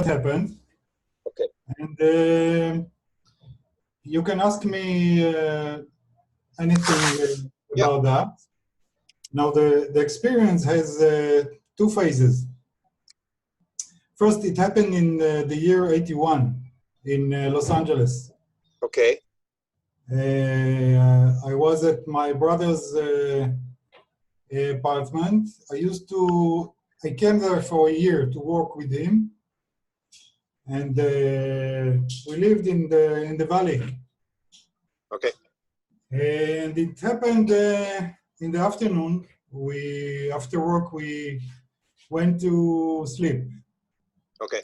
happened. Okay. And you can ask me anything about that. Now, the experience has two phases. First, it happened in the year 81 in Los Angeles. Okay. I was at my brother's apartment. I came there for a year to work with him. And we lived in the valley. Okay. And it happened in the afternoon. After work, we went to sleep. Okay.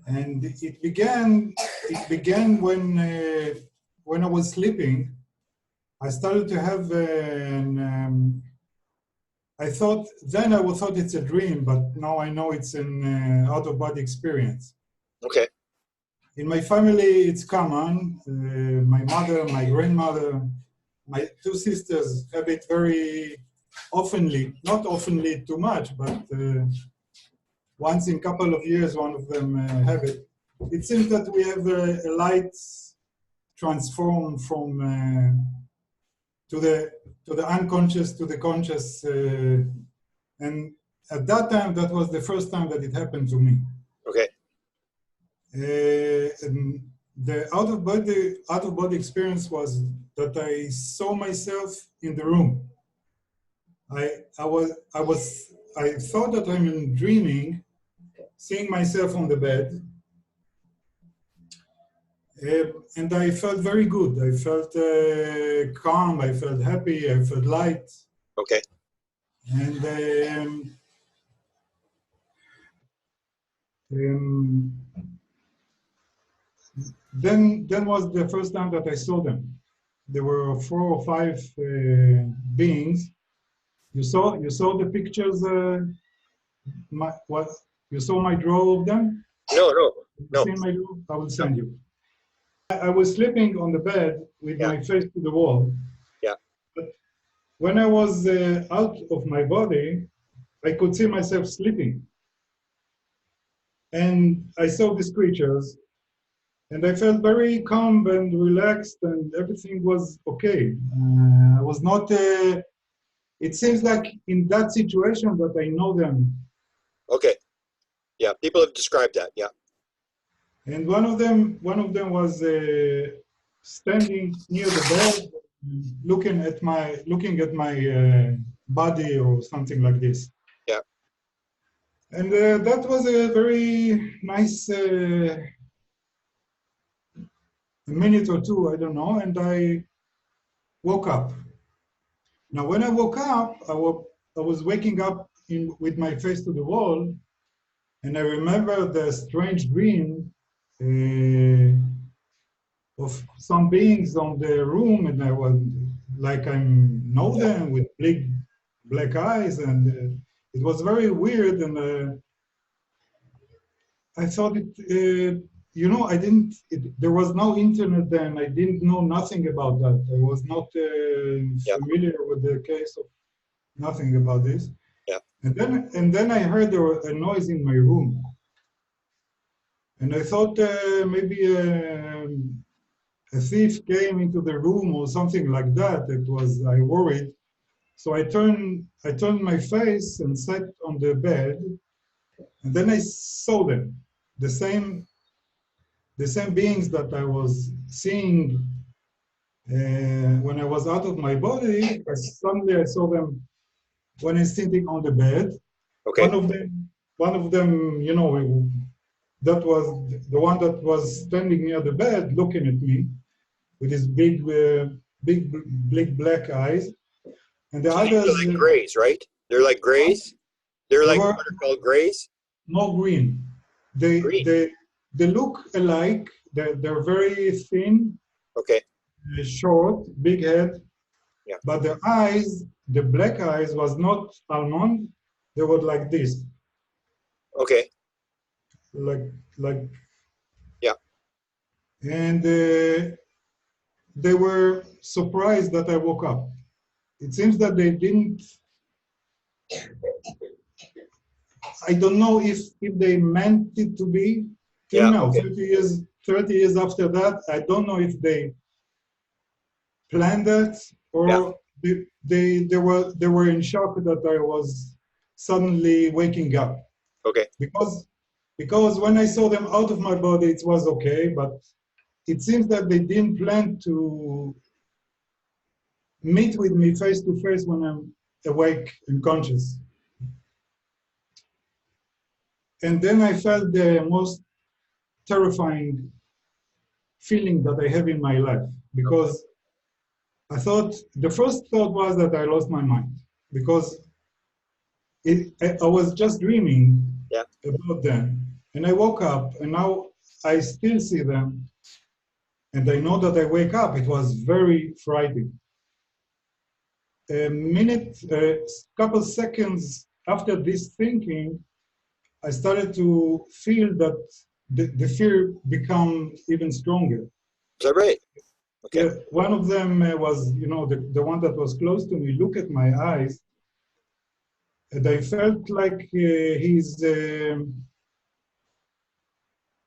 And it began when I was sleeping. I started to have I thought it's a dream, but now I know it's an out-of-body experience. Okay. In my family, it's common. My mother, my grandmother, my two sisters have it very oftenly, not oftenly too much, but once in a couple of years, one of them have it. It seems that we have a light transform from to the unconscious to the conscious, and at that time, that was the first time that it happened to me. Okay. And the out of body experience was that I saw myself in the room. I thought that I'm dreaming, seeing myself on the bed, and I felt very good. I felt calm. I felt happy. I felt light. Okay. And then was the first time that I saw them. There were 4 or 5 beings. You saw the pictures. You saw my draw of them? No. Seen my draw? I will send you. I was sleeping on the bed with my face to the wall. Yeah. But when I was out of my body, I could see myself sleeping. And I saw these creatures, and I felt very calm and relaxed, and everything was okay. I was not, it seems like in that situation that I know them. Okay. Yeah, people have described that, yeah. And one of them was standing near the bed, looking at my body or something like this. Yeah. And that was a very nice minute or two, I don't know, and I woke up. Now, when I woke up, I was waking up with my face to the wall, and I remember the strange dream of some beings on the room, and I was like I know them with big black eyes, and it was very weird. And I thought there was no internet then. I didn't know nothing about that. I was not familiar with the case of nothing about this. Yeah. And then I heard there was a noise in my room. And I thought maybe a thief came into the room or something like that. I worried. So I turned my face and sat on the bed, and then I saw them, the same beings that I was seeing when I was out of my body. Suddenly I saw them when I was sitting on the bed. Okay. One of them, that was the one that was standing near the bed, looking at me with his big black eyes, and the others. They're like grays, right? They're like grays. They're like what are called grays. No, green. They look alike. They're very thin. Okay. Short, big head. Yeah. But their eyes, the black eyes, was not almond. They were like this. Okay. Like. Yeah. And they were surprised that I woke up. It seems that they didn't. I don't know if they meant it to be. Till Yeah. now, Okay. 30 years after that, I don't know if they planned that Yeah. or they were in shock that I was suddenly waking up. Okay. Because when I saw them out of my body, it was okay, but it seems that they didn't plan to meet with me face to face when I'm awake and conscious. And then I felt the most terrifying feeling that I have in my life, because I thought, the first thought was that I lost my mind, because I was just dreaming Yeah. about them. And I woke up and now I still see them. And I know that I wake up. It was very frightening. A couple seconds after this thinking, I started to feel that the fear become even stronger. Is that right? Okay. Yeah, one of them was, the one that was close to me, look at my eyes, and I felt like he's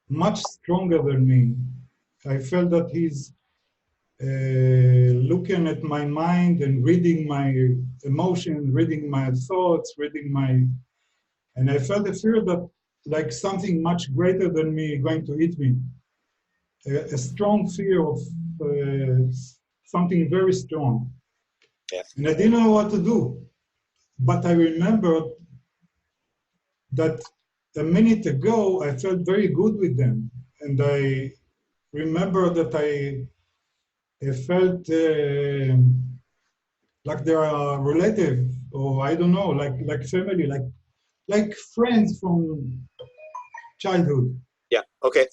much stronger than me. I felt that he's looking at my mind and reading my emotions, reading my thoughts, and I felt a fear that like something much greater than me going to eat me. A strong fear of something very strong. Yeah. And I didn't know what to do. But I remembered that a minute ago, I felt very good with them. And I remember that I felt like they are relative, or I don't know, like family, like friends from childhood. Yeah. Okay.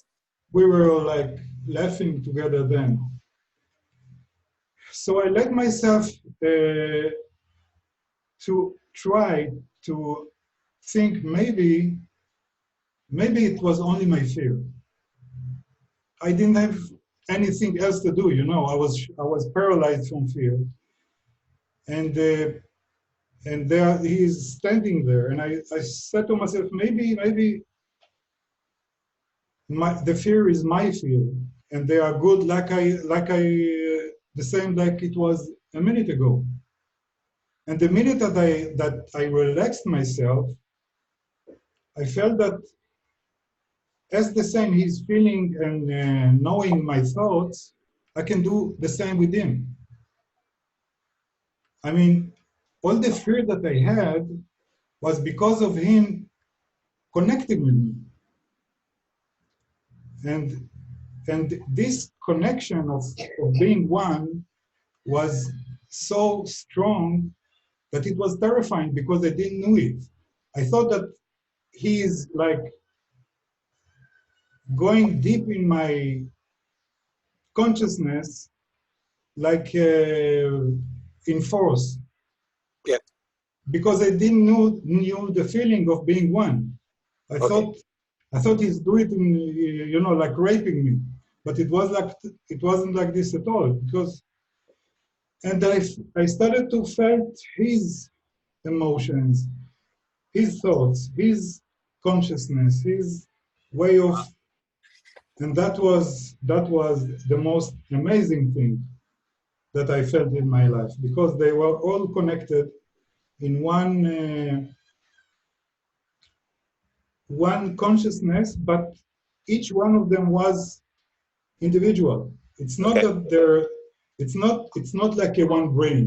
We were like laughing together then. So I let myself to try to think maybe it was only my fear. I didn't have anything else to do, I was paralyzed from fear. And there he's standing there, and I said to myself, maybe the fear is my fear, and they are good the same like it was a minute ago. And the minute that I relaxed myself, I felt that as the same he's feeling and knowing my thoughts, I can do the same with him. I mean, all the fear that I had was because of him connecting with me. And this connection of being one was so strong that it was terrifying because I didn't know it. I thought that he is like going deep in my consciousness, like in force, Yeah. because I didn't knew the feeling of being one. I Okay. thought he's doing it, like raping me, but it wasn't like this at all. And I started to felt his emotions, his thoughts, his consciousness, his way of, and that was the most amazing thing that I felt in my life, because they were all connected in one consciousness, but each one of them was individual. It's not Okay. that it's not like a one brain.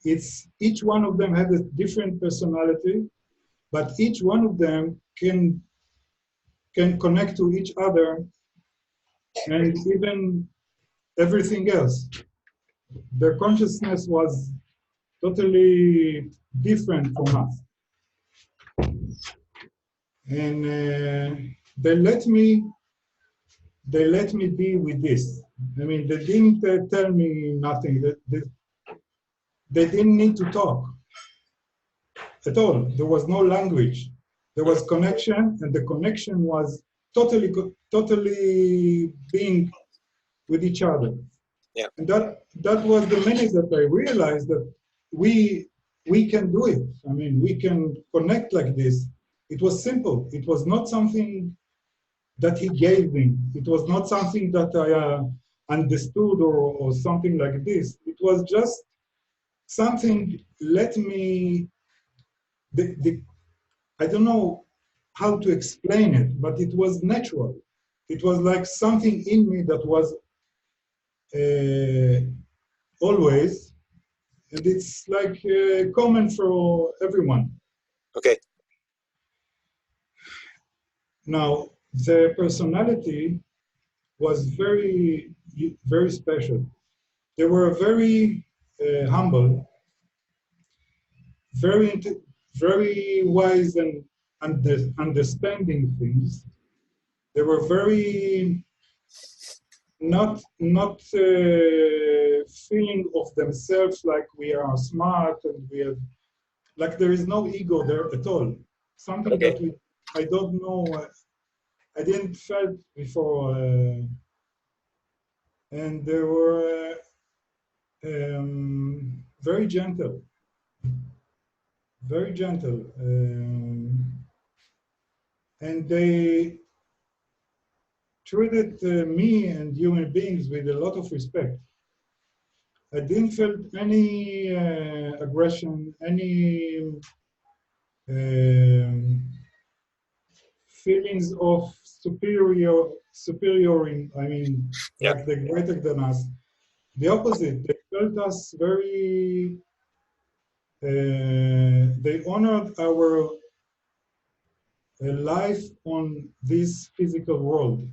It's each one of them had a different personality, but each one of them can connect to each other and even everything else. Their consciousness was totally different from us. And they let me be with this. I mean, they didn't tell me nothing. They didn't need to talk at all. There was no language. There was connection, and the connection was totally being with each other. Yeah. And that was the minute that I realized that we we can do it. I mean, we can connect like this. It was simple. It was not something that he gave me. It was not something that I understood or something like this. It was just something, let me, I don't know how to explain it, but it was natural. It was like something in me that was always, and it's like common for everyone. Okay. Now, the personality was very, very special. They were very humble, very, very wise and understanding things. They were very not feeling of themselves like we are smart and we have, like there is no ego there at all. Something Okay. that I don't know, I didn't felt before, and they were very gentle, very gentle, and they treated me and human beings with a lot of respect. I didn't feel any aggression, any um, feelings of superioring, I mean, Yeah. like they're greater than us. The opposite, they felt us very, they honored our life on this physical world.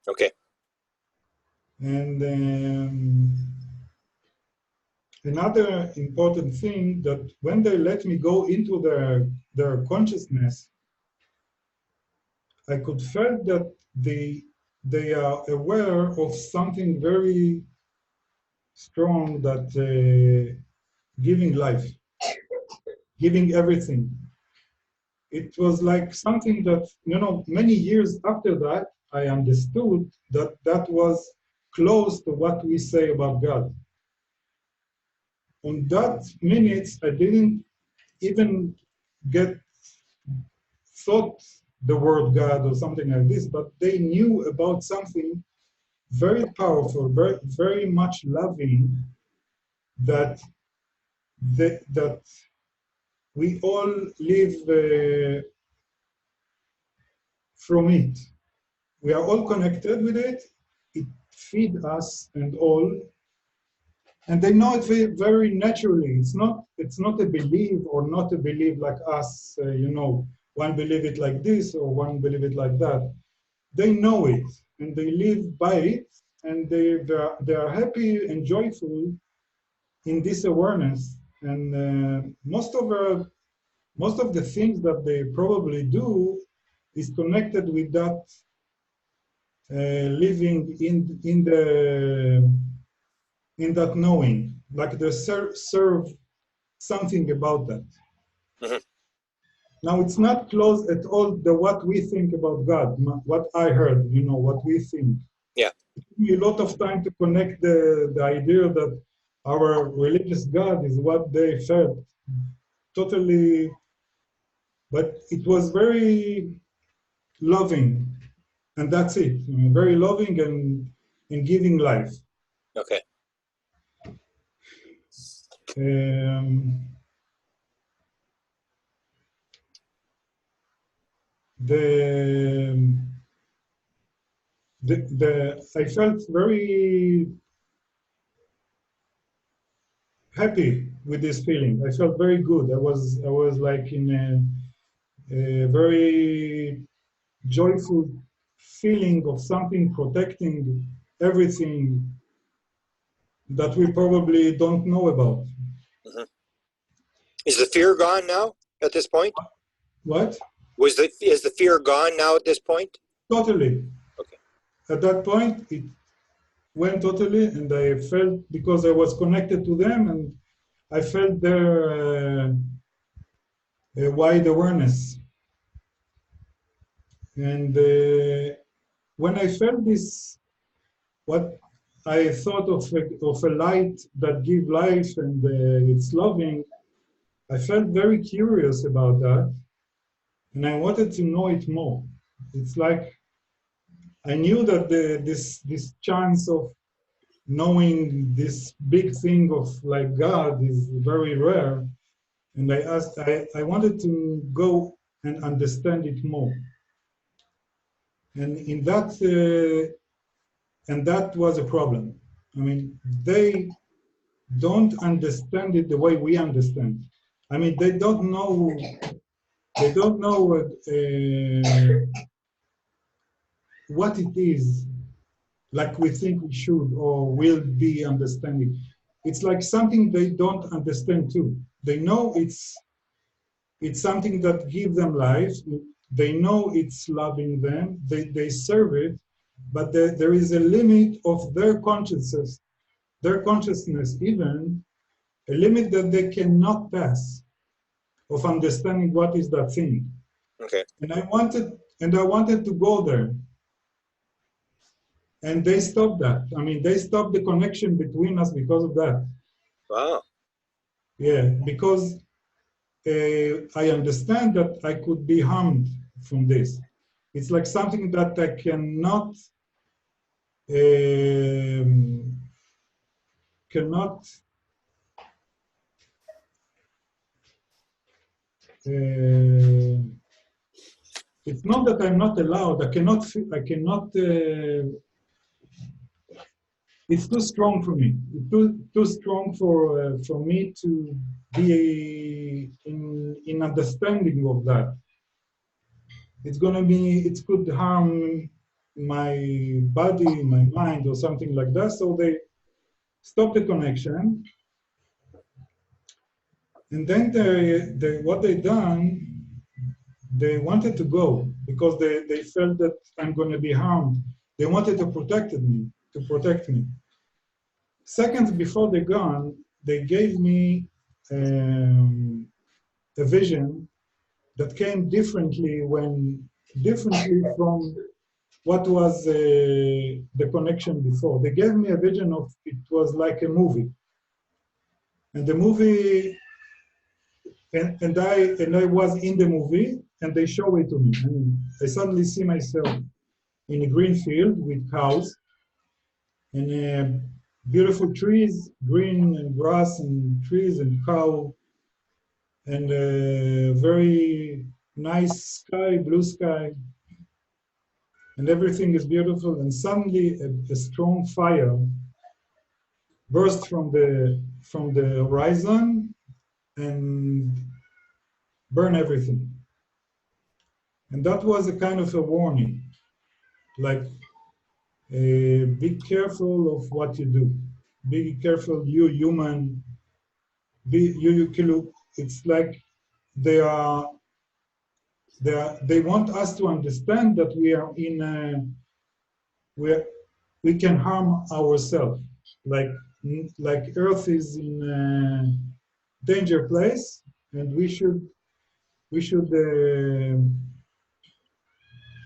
Okay. And another important thing that when they let me go into their consciousness, I could feel that they are aware of something very strong, that giving life, giving everything. It was like something that, you know, many years after that, I understood that that was close to what we say about God. On that minutes, I didn't even get thought the word God or something like this, but they knew about something very powerful, very, very much loving, that that we all live from it. We are all connected with it. It feeds us and all, and they know it very, very naturally. It's not a belief or not a belief like us. You know, one believe it like this or one believe it like that. They know it and they live by it, and they are happy and joyful in this awareness. And most of the things that they probably do is connected with that living in that knowing, like they serve something about that. Mm-hmm. Now it's not close at all to what we think about God, what I heard, you know, what we think. Yeah. It took me a lot of time to connect the idea that our religious God is what they felt totally, but it was very loving, and that's it. I mean, very loving and giving life. Okay. Um, the, I felt very happy with this feeling. I felt very good. I was like in a very joyful feeling of something protecting everything that we probably don't know about. Mm-hmm. Is the fear gone now at this point? What? Is the fear gone now at this point? Totally. Okay. At that point, it went totally, and I felt, because I was connected to them, and I felt their wide awareness. And when I felt this, what I thought of a light that gives life and it's loving, I felt very curious about that, and I wanted to know it more. It's like I knew that this chance of knowing this big thing of like God is very rare, and I wanted to go and understand it more, and in that and that was a problem. I mean, they don't understand it the way we understand. I mean, they don't know. What it is, like we think we should or will be understanding. It's like something they don't understand too. They know it's something that gives them life. They know it's loving them. They serve it, but there is a limit of their consciousness even, a limit that they cannot pass of understanding what is that thing. Okay. And I wanted to go there. And they stopped that. I mean, they stopped the connection between us because of that. Wow. Yeah, because I understand that I could be harmed from this. It's like something that I cannot cannot it's not that I'm not allowed. I cannot it's too strong for me. It's too strong for me to be in understanding of that. It could harm my body, my mind, or something like that. So they stop the connection, and then what they done, they wanted to go because they felt that I'm going to be harmed. They wanted to protect me. Seconds before they gone, they gave me a vision that came differently from what was the connection before. They gave me a vision of, it was like a movie. And the movie, and I was in the movie, and they show it to me. I mean, I suddenly see myself in a green field with cows, and beautiful trees, green and grass and trees and cow, and a very nice sky, blue sky, and everything is beautiful. And suddenly a strong fire burst from the horizon and burn everything. And that was a kind of a warning, like be careful of what you do. Be careful, you human. It's like they are they want us to understand that we are in a, we can harm ourselves, like Earth is in a danger place, and we should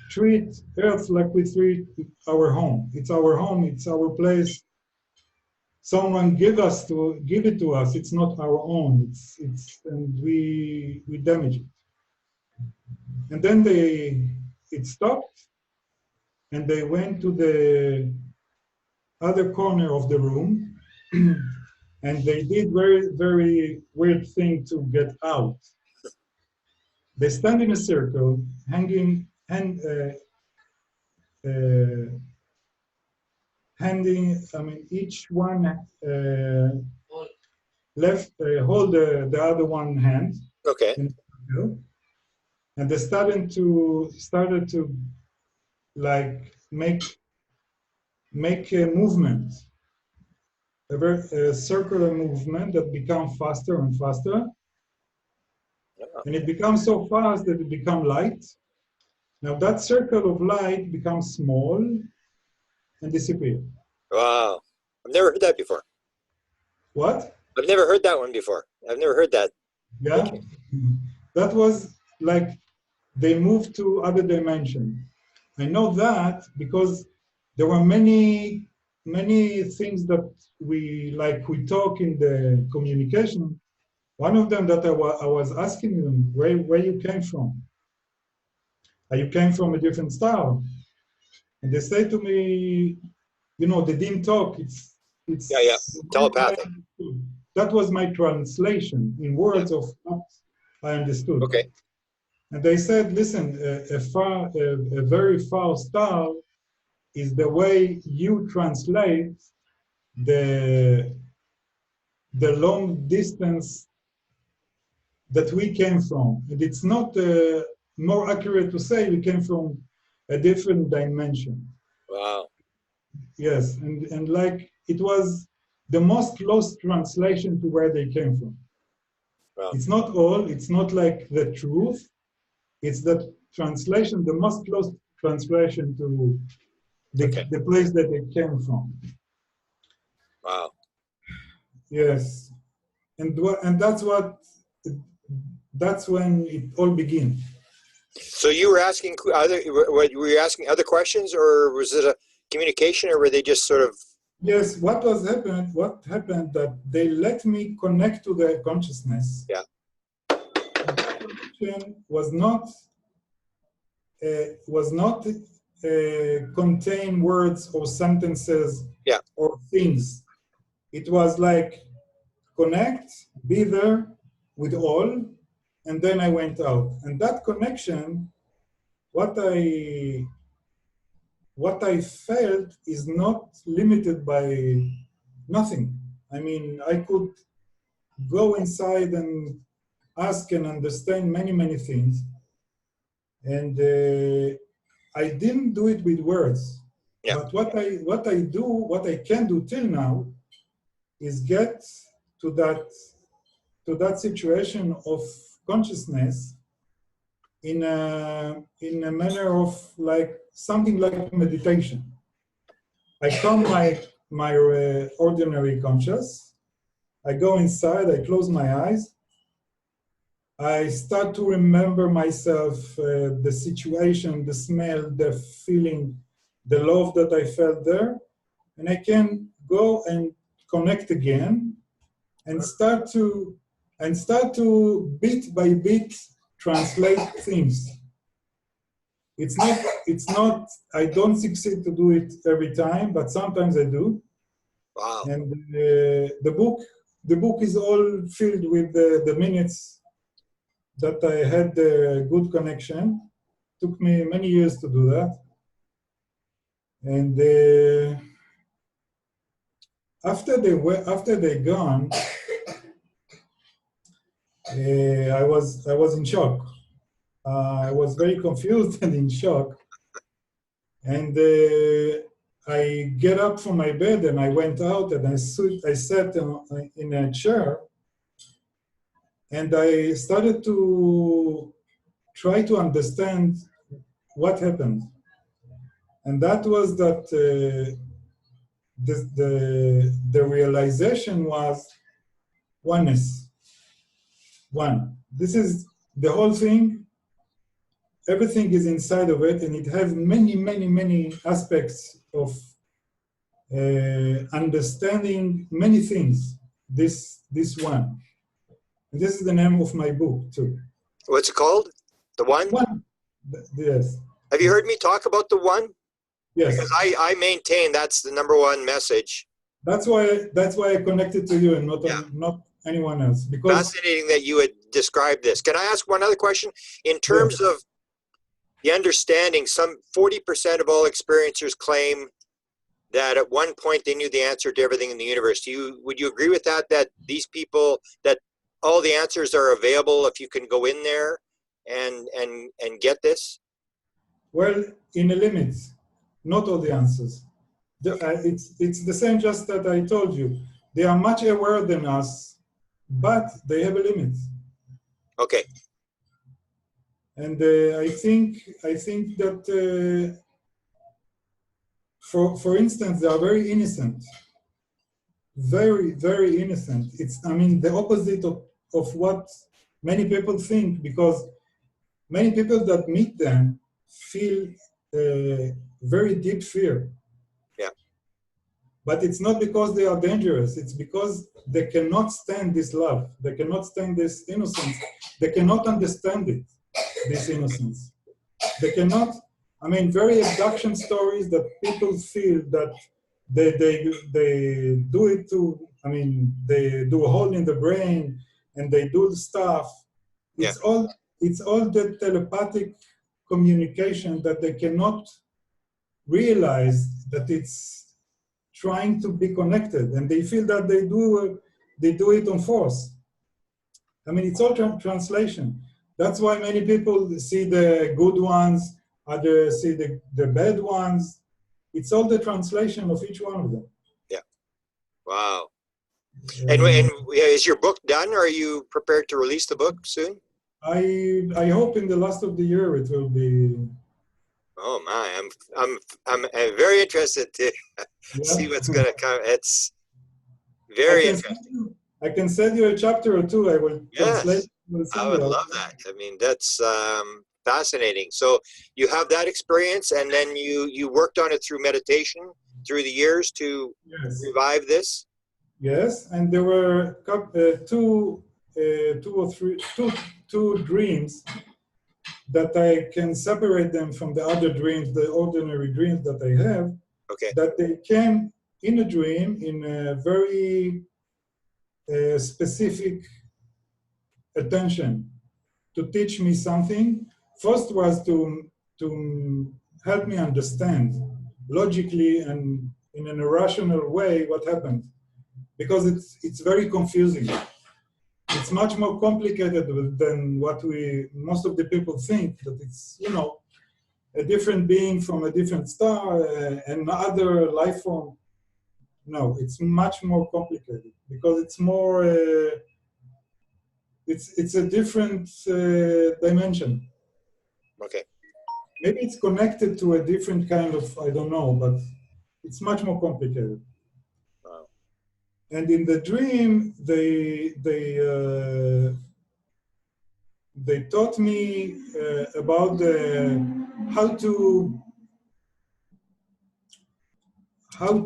treat Earth like we treat our home. It's our home. It's our place. Someone give it to us. It's not our own. And we damage it. And then it stopped, and they went to the other corner of the room, and they did very weird thing to get out. They stand in a circle, handing, I mean, each one hold the other one hand. Okay. And they started to like make a movement, a circular movement that becomes faster and faster. And it becomes so fast that it becomes light. Now that circle of light becomes small and disappears. Wow. I've never heard that before. What? I've never heard that one before. I've never heard that. Yeah. That was like they moved to other dimension. I know that because there were many things that we talk in the communication One of them that I was asking them where you came from. You came from a different star. And they say to me, you know, they didn't talk. It's Yeah. Telepathic. that was my translation in words of what I understood. Okay. And they said, listen, a very far star is the way you translate the long distance that we came from. And it's not more accurate to say we came from a different dimension. Wow. Yes, and like it was the most close translation to where they came from. Wow. It's not all, it's not like the truth, it's the translation, the most close translation to the place that they came from. Wow. Yes, and that's when it all began. So you were asking were you asking other questions, or was it a communication, or were they just sort of? Yes, what happened that they let me connect to the consciousness. Yeah. That connection was not contain words or sentences or things. It was like connect, be there with all, and then I went out. And that connection, what I felt is not limited by nothing. I mean, I could go inside and ask and understand many things. And I didn't do it with words. Yeah. But what I can do till now is get to that situation of consciousness in a manner of like something like meditation. I calm my ordinary conscious. I go inside, I close my eyes. I start to remember myself, the situation, the smell, the feeling, the love that I felt there. And I can go and connect again and start to bit by bit translate things. It's not, I don't succeed to do it every time, but sometimes I do. Wow. And the book is all filled with the minutes that I had a good connection. Took me many years to do that. And after they gone, I was in shock. I was very confused and in shock. And I get up from my bed and I went out and I sat in a chair and I started to try to understand what happened. And that was that the realization was oneness. One. This is the whole thing. Everything is inside of it, and it has many aspects of understanding many things. This one. And this is the name of my book too. What's it called? The One? One. Yes. Have you heard me talk about the One? Yes. Because I maintain that's the #1 message. That's why I connected to you and not anyone else. Because fascinating that you would describe this. Can I ask one other question? In terms of the understanding, some 40% of all experiencers claim that at one point they knew the answer to everything in the universe. Would you agree with that? That these people, that all the answers are available if you can go in there and get this? Well, in a limit, not all the answers. It's the same just that I told you. They are much aware than us, but they have a limit. Okay. And I think that, for instance, they are very innocent, very innocent. It's, I mean, the opposite of what many people think, because many people that meet them feel very deep fear. Yeah. But it's not because they are dangerous. It's because they cannot stand this love. They cannot stand this innocence. They cannot understand it, this innocence. They cannot, I mean, very abduction stories that people feel that they do it to, I mean, they do a hole in the brain and they do the stuff. Yeah. It's all the telepathic communication that they cannot realize that it's trying to be connected, and they feel that they do it on force. I mean, it's all translation. That's why many people see the good ones, others see the bad ones. It's all the translation of each one of them. Yeah. Wow. And is your book done? Or are you prepared to release the book soon? I hope in the last of the year it will be. Oh my, I'm very interested to see what's going to come. It's very interesting. I can send you a chapter or two. I will translate. I would love that. I mean, that's fascinating. So you have that experience, and then you worked on it through meditation through the years to revive this. Yes, and there were two dreams that I can separate them from the other dreams, the ordinary dreams that I have. Okay. That they came in a dream in a very specific attention to teach me something. First was to help me understand logically and in an irrational way what happened, because it's very confusing. It's much more complicated than what most of the people think, that it's, you know, a different being from a different star, another life form. No, it's much more complicated because it's more, it's a different dimension. Okay. Maybe it's connected to a different kind of, I don't know, but it's much more complicated. Wow. And in the dream, they taught me about how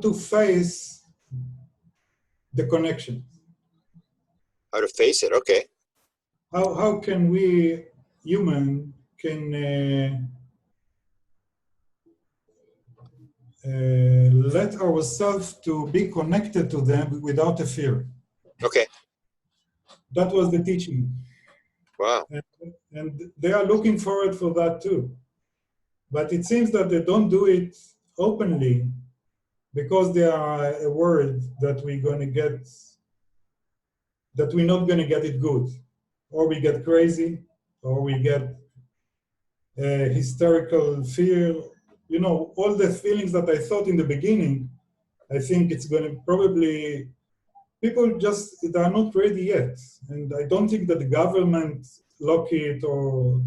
to face the connection. How to face it? Okay. How can we human can let ourselves to be connected to them without a fear? Okay. That was the teaching. Wow. And they are looking forward for that too. But it seems that they don't do it openly because they are worried that we're not going to get it good, or we get crazy, or we get hysterical fear. You know, all the feelings that I thought in the beginning, I think it's going to probably, people just, they are not ready yet. And I don't think that the government lock it or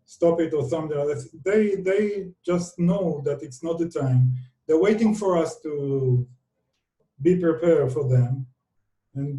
stop it or something like that. They just know that it's not the time. They're waiting for us to be prepared for them. And